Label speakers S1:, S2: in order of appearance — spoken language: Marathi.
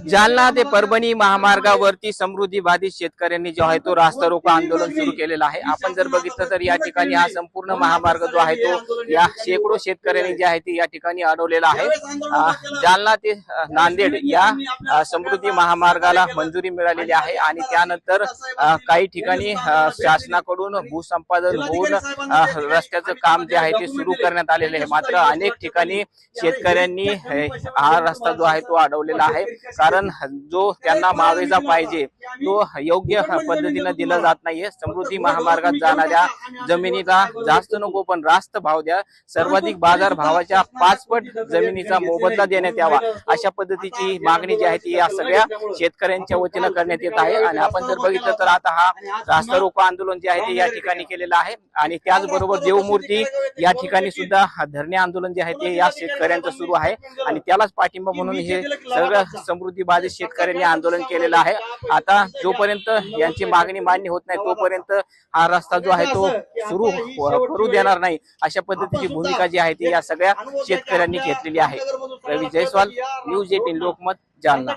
S1: जालना ते परभणी महामार्गावरती समृद्धी बाधित शेतकऱ्यांनी जो आहे तो रास्ता रोको आंदोलन सुरू केलेला आहे। आपण जर बघितलं तर या ठिकाणी हा संपूर्ण महामार्ग जो आहे तो या शेकडो शेतकऱ्यांनी जे आहे ते या ठिकाणी अडवलेला आहे। जालना ते नांदेड या समृद्धी महामार्गाला मंजुरी मिळालेली आहे आणि त्यानंतर काही ठिकाणी शासनाकडून भूसंपादन होऊन रस्त्याचं काम जे आहे ते सुरू करण्यात आलेले आहे। मात्र अनेक ठिकाणी शेतकऱ्यांनी हा रस्ता जो आहे तो अडवलेला आहे, कारण जो त्यांना मावेजा पाहिजे तो योग्य पद्धतीने दिला जात नाहीये। समृद्धी महामार्गात जाणाऱ्या जमिनीला जास्त नको पण रास्त भाव द्या, सर्वाधिक बाजार भावाच्या 5 पट जमिनीचा मोबदला देण्यात यावा, अशा पद्धतीची मागणी जी आहे ती या सगळ्या शेतकऱ्यांच्या वतीने करण्यात येत आहे। आणि आपण जर बघितलं तर आता हा रास्ता रोको आंदोलन जे आहे ते या ठिकाणी केलेलं आहे आणि त्याचबरोबर देवमूर्ती या ठिकाणी सुद्धा धरणे आंदोलन जे आहे ते या शेतकऱ्यांचं सुरू आहे आणि त्यालाच पाठिंबा म्हणून हे सगळं समृद्धी बाधित शेतकऱ्यांनी आंदोलन केलेलं आहे। आता जोपर्यंत यांची मागणी मान्य होत नाही तोपर्यंत हा रस्ता जो आहे तो सुरू करू देणार नाही, अशा पद्धतीची भूमिका जी आहे ती या सगळ्या शेतकऱ्यांनी घेतलेली आहे। रवी जयस्वाल, न्यूज 18 लोकमत, जालना।